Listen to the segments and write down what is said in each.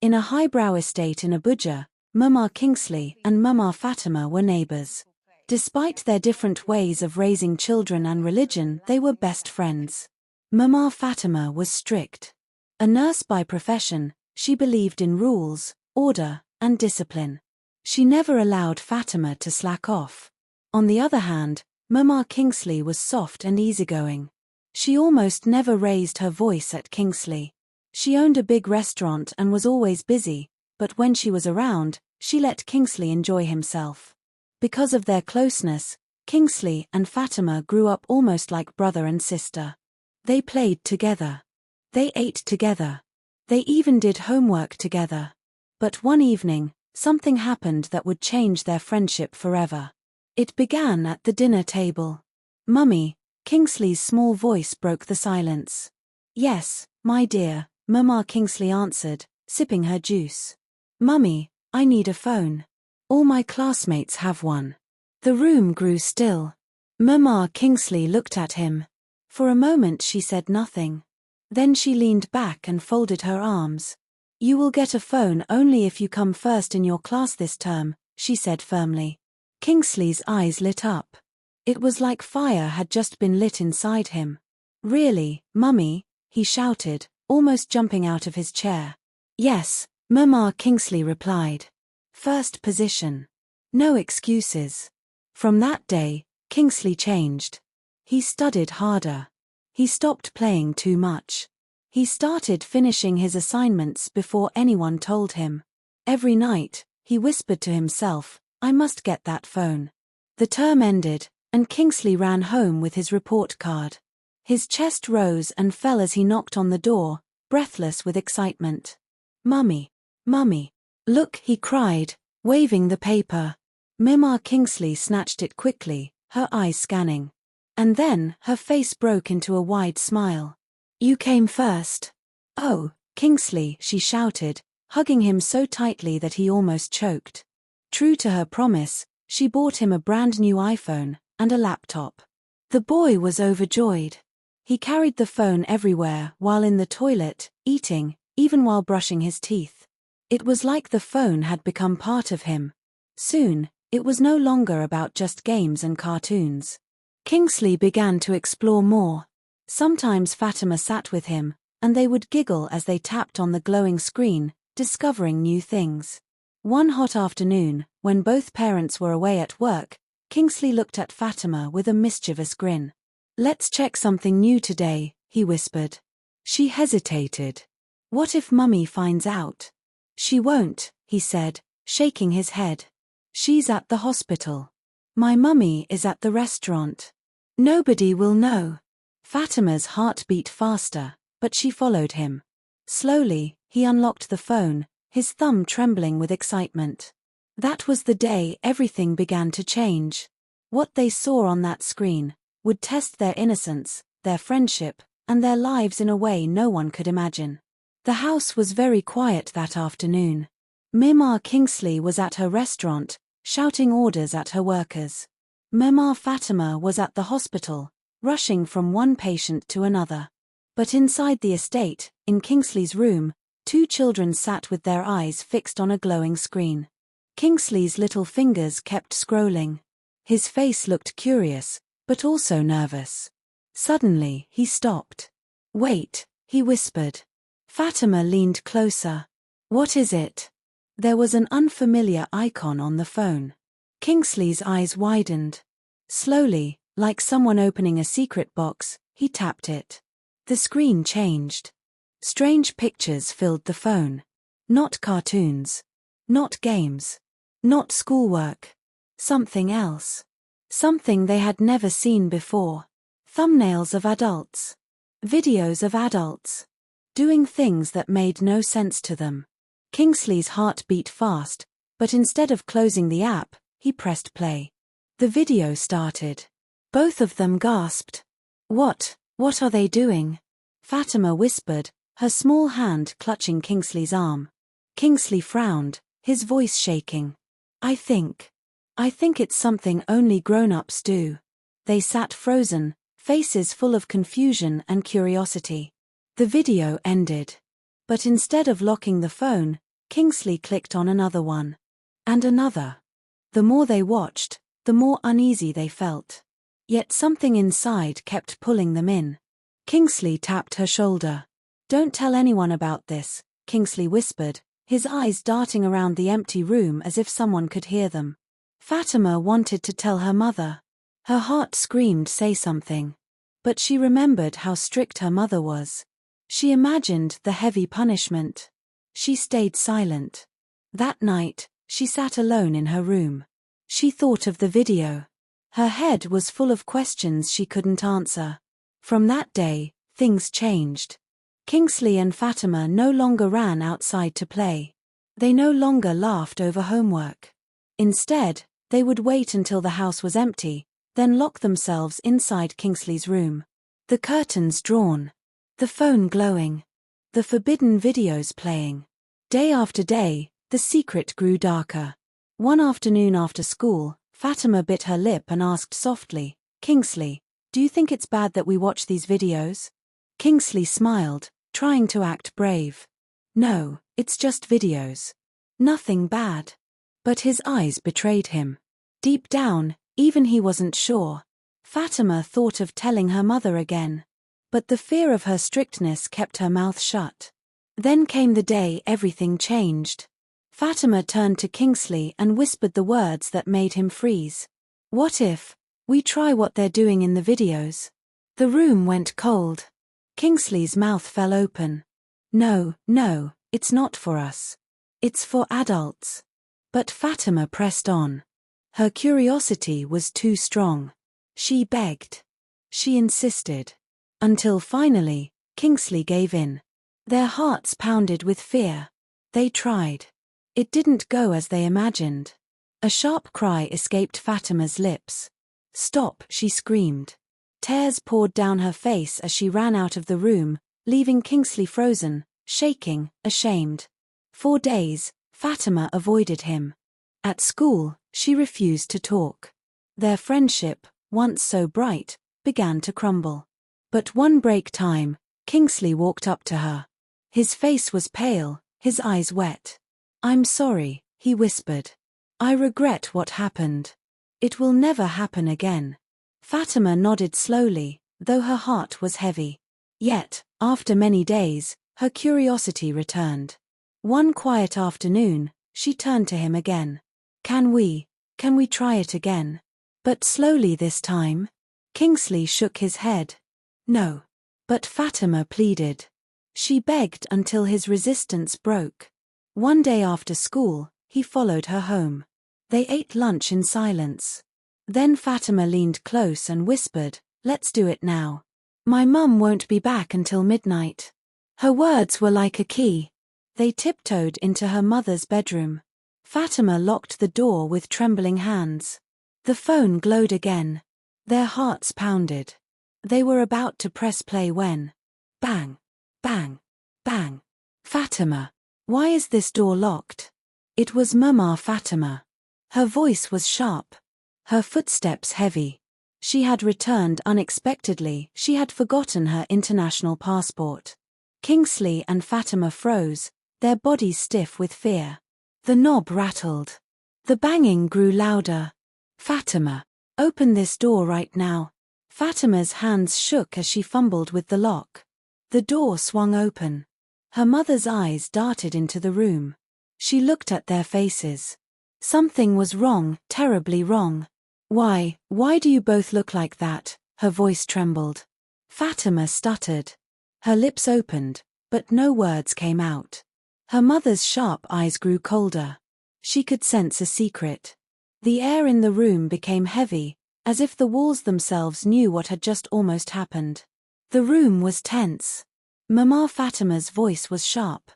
In a highbrow estate in Abuja, Mama Kingsley and Mama Fatima were neighbors. Despite their different ways of raising children and religion, they were best friends. Mama Fatima was strict. A nurse by profession, she believed in rules, order, and discipline. She never allowed Fatima to slack off. On the other hand, Mama Kingsley was soft and easygoing. She almost never raised her voice at Kingsley. She owned a big restaurant and was always busy, but when she was around, she let Kingsley enjoy himself. Because of their closeness, Kingsley and Fatima grew up almost like brother and sister. They played together. They ate together. They even did homework together. But one evening, something happened that would change their friendship forever. It began at the dinner table. "Mummy," Kingsley's small voice broke the silence. "Yes, my dear," Mama Kingsley answered, sipping her juice. "Mummy, I need a phone. All my classmates have one." The room grew still. Mama Kingsley looked at him. For a moment she said nothing. Then she leaned back and folded her arms. "You will get a phone only if you come first in your class this term," she said firmly. Kingsley's eyes lit up. It was like fire had just been lit inside him. "Really, Mummy?" he shouted, almost jumping out of his chair. "Yes," Mama Kingsley replied. "First position. No excuses." From that day, Kingsley changed. He studied harder. He stopped playing too much. He started finishing his assignments before anyone told him. Every night, he whispered to himself, "I must get that phone." The term ended, and Kingsley ran home with his report card. His chest rose and fell as he knocked on the door, breathless with excitement. "Mummy, Mummy, look," he cried, waving the paper. Mama Kingsley snatched it quickly, her eyes scanning. And then, her face broke into a wide smile. "You came first." "Oh, Kingsley," she shouted, hugging him so tightly that he almost choked. True to her promise, she bought him a brand new iPhone and a laptop. The boy was overjoyed. He carried the phone everywhere, while in the toilet, eating, even while brushing his teeth. It was like the phone had become part of him. Soon, it was no longer about just games and cartoons. Kingsley began to explore more. Sometimes Fatima sat with him, and they would giggle as they tapped on the glowing screen, discovering new things. One hot afternoon, when both parents were away at work, Kingsley looked at Fatima with a mischievous grin. "Let's check something new today," he whispered. She hesitated. "What if Mummy finds out?" "She won't," he said, shaking his head. "She's at the hospital. My mummy is at the restaurant. Nobody will know." Fatima's heart beat faster, but she followed him. Slowly, he unlocked the phone, his thumb trembling with excitement. That was the day everything began to change. What they saw on that screen would test their innocence, their friendship, and their lives in a way no one could imagine. The house was very quiet that afternoon. Mama Kingsley was at her restaurant, shouting orders at her workers. Mama Fatima was at the hospital, rushing from one patient to another. But inside the estate, in Kingsley's room, two children sat with their eyes fixed on a glowing screen. Kingsley's little fingers kept scrolling. His face looked curious, but also nervous. Suddenly, he stopped. "Wait," he whispered. Fatima leaned closer. "What is it?" There was an unfamiliar icon on the phone. Kingsley's eyes widened. Slowly, like someone opening a secret box, he tapped it. The screen changed. Strange pictures filled the phone. Not cartoons. Not games. Not schoolwork. Something else. Something they had never seen before. Thumbnails of adults. Videos of adults. Doing things that made no sense to them. Kingsley's heart beat fast, but instead of closing the app, he pressed play. The video started. Both of them gasped. What are they doing?" Fatima whispered, her small hand clutching Kingsley's arm. Kingsley frowned, his voice shaking. I think it's something only grown-ups do." They sat frozen, faces full of confusion and curiosity. The video ended. But instead of locking the phone, Kingsley clicked on another one. And another. The more they watched, the more uneasy they felt. Yet something inside kept pulling them in. Kingsley tapped her shoulder. "Don't tell anyone about this," Kingsley whispered, his eyes darting around the empty room as if someone could hear them. Fatima wanted to tell her mother. Her heart screamed, "Say something." But she remembered how strict her mother was. She imagined the heavy punishment. She stayed silent. That night, she sat alone in her room. She thought of the video. Her head was full of questions she couldn't answer. From that day, things changed. Kingsley and Fatima no longer ran outside to play. They no longer laughed over homework. Instead, they would wait until the house was empty, then lock themselves inside Kingsley's room. The curtains drawn. The phone glowing. The forbidden videos playing. Day after day, the secret grew darker. One afternoon after school, Fatima bit her lip and asked softly, "Kingsley, do you think it's bad that we watch these videos?" Kingsley smiled, trying to act brave. "No, it's just videos. Nothing bad." But his eyes betrayed him. Deep down, even he wasn't sure. Fatima thought of telling her mother again. But the fear of her strictness kept her mouth shut. Then came the day everything changed. Fatima turned to Kingsley and whispered the words that made him freeze. "What if we try what they're doing in the videos?" The room went cold. Kingsley's mouth fell open. No, it's not for us. It's for adults." But Fatima pressed on. Her curiosity was too strong. She begged. She insisted. Until finally, Kingsley gave in. Their hearts pounded with fear. They tried. It didn't go as they imagined. A sharp cry escaped Fatima's lips. "Stop," she screamed. Tears poured down her face as she ran out of the room, leaving Kingsley frozen, shaking, ashamed. For days, Fatima avoided him. At school, she refused to talk. Their friendship, once so bright, began to crumble. But one break time, Kingsley walked up to her. His face was pale, his eyes wet. "I'm sorry," he whispered. "I regret what happened. It will never happen again." Fatima nodded slowly, though her heart was heavy. Yet, after many days, her curiosity returned. One quiet afternoon, she turned to him again. Can we try it again?" But slowly this time. Kingsley shook his head. "No." But Fatima pleaded. She begged until his resistance broke. One day after school, he followed her home. They ate lunch in silence. Then Fatima leaned close and whispered, "Let's do it now. My mum won't be back until midnight." Her words were like a key. They tiptoed into her mother's bedroom. Fatima locked the door with trembling hands. The phone glowed again. Their hearts pounded. They were about to press play when... Bang! Bang! Bang! "Fatima! Why is this door locked?" It was Mama Fatima. Her voice was sharp. Her footsteps heavy. She had returned unexpectedly. She had forgotten her international passport. Kingsley and Fatima froze, their bodies stiff with fear. The knob rattled. The banging grew louder. "Fatima, open this door right now." Fatima's hands shook as she fumbled with the lock. The door swung open. Her mother's eyes darted into the room. She looked at their faces. Something was wrong, terribly wrong. Why do you both look like that?" Her voice trembled. Fatima stuttered. Her lips opened, but no words came out. Her mother's sharp eyes grew colder. She could sense a secret. The air in the room became heavy, as if the walls themselves knew what had just almost happened. The room was tense. Mama Fatima's voice was sharp.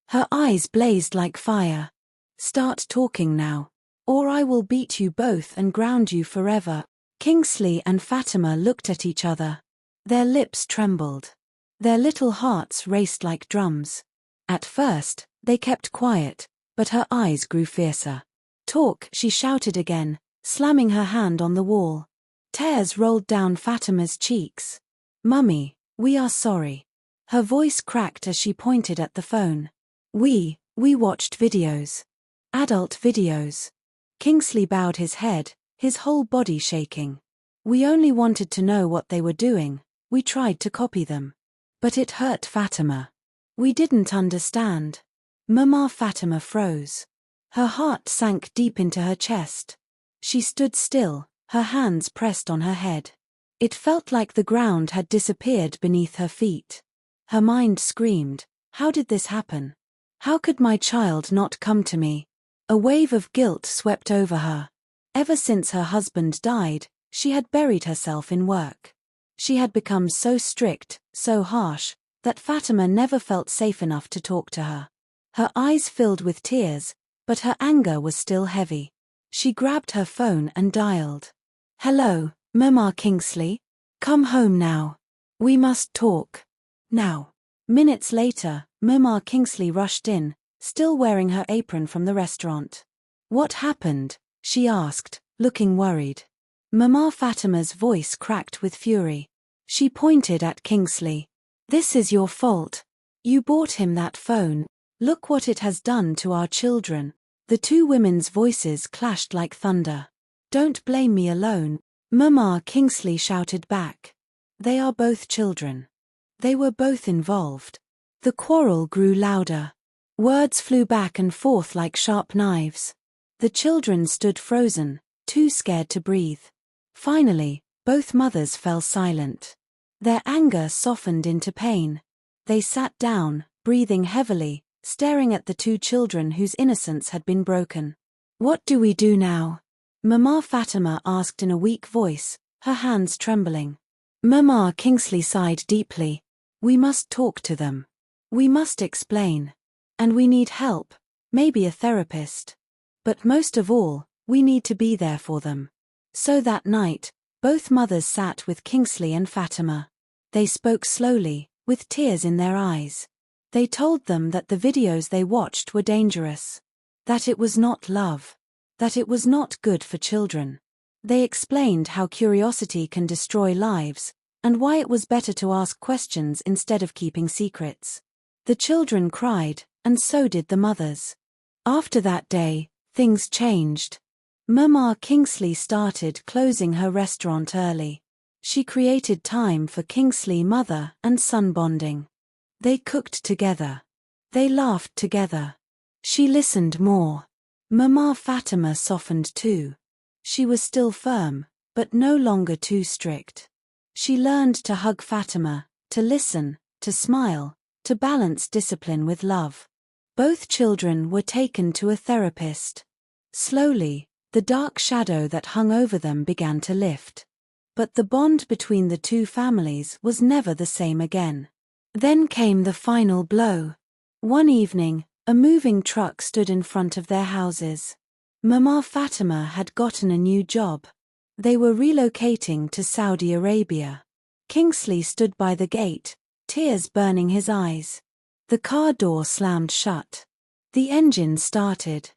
Her eyes blazed like fire. "Start talking now, or I will beat you both and ground you forever." Kingsley and Fatima looked at each other. Their lips trembled. Their little hearts raced like drums. At first, they kept quiet, but her eyes grew fiercer. "Talk," she shouted again, slamming her hand on the wall. Tears rolled down Fatima's cheeks. "Mummy, we are sorry." Her voice cracked as she pointed at the phone. We We watched videos. Adult videos. Kingsley bowed his head, his whole body shaking. We only wanted to know what they were doing. We tried to copy them. But it hurt Fatima. We didn't understand. Mama Fatima froze. Her heart sank deep into her chest. She stood still, her hands pressed on her head. It felt like the ground had disappeared beneath her feet. Her mind screamed, "How did this happen? How could my child not come to me?" A wave of guilt swept over her. Ever since her husband died, she had buried herself in work. She had become so strict, so harsh, that Fatima never felt safe enough to talk to her. Her eyes filled with tears, but her anger was still heavy. She grabbed her phone and dialed. "Hello, Mama Kingsley? Come home now. We must talk. Now." Minutes later, Mama Kingsley rushed in, still wearing her apron from the restaurant. "What happened?" she asked, looking worried. Mama Fatima's voice cracked with fury. She pointed at Kingsley. "This is your fault. You bought him that phone. Look what it has done to our children." The two women's voices clashed like thunder. "Don't blame me alone," Mama Kingsley shouted back. "They are both children. They were both involved." The quarrel grew louder. Words flew back and forth like sharp knives. The children stood frozen, too scared to breathe. Finally, both mothers fell silent. Their anger softened into pain. They sat down, breathing heavily, staring at the two children whose innocence had been broken. "What do we do now?" Mama Fatima asked in a weak voice, her hands trembling. Mama Kingsley sighed deeply. "We must talk to them. We must explain. And we need help, maybe a therapist. But most of all, we need to be there for them." So that night, both mothers sat with Kingsley and Fatima. They spoke slowly, with tears in their eyes. They told them that the videos they watched were dangerous. That it was not love. That it was not good for children. They explained how curiosity can destroy lives, and why it was better to ask questions instead of keeping secrets. The children cried, and so did the mothers. After that day, things changed. Mama Kingsley started closing her restaurant early. She created time for Kingsley mother and son bonding. They cooked together. They laughed together. She listened more. Mama Fatima softened too. She was still firm, but no longer too strict. She learned to hug Fatima, to listen, to smile, to balance discipline with love. Both children were taken to a therapist. Slowly, the dark shadow that hung over them began to lift. But the bond between the two families was never the same again. Then came the final blow. One evening, a moving truck stood in front of their houses. Mama Fatima had gotten a new job. They were relocating to Saudi Arabia. Kingsley stood by the gate, tears burning his eyes. The car door slammed shut. The engine started.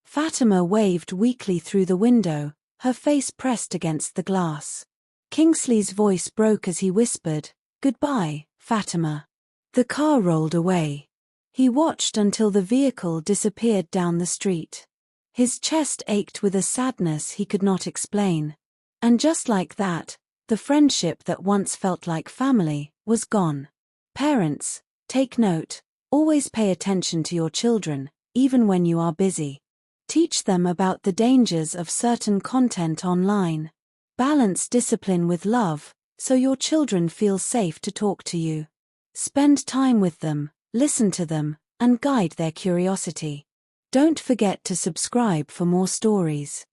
Fatima waved weakly through the window, her face pressed against the glass. Kingsley's voice broke as he whispered, "Goodbye, Fatima." The car rolled away. He watched until the vehicle disappeared down the street. His chest ached with a sadness he could not explain. And just like that, the friendship that once felt like family was gone. Parents, take note, always pay attention to your children, even when you are busy. Teach them about the dangers of certain content online. Balance discipline with love, so your children feel safe to talk to you. Spend time with them, listen to them, and guide their curiosity. Don't forget to subscribe for more stories.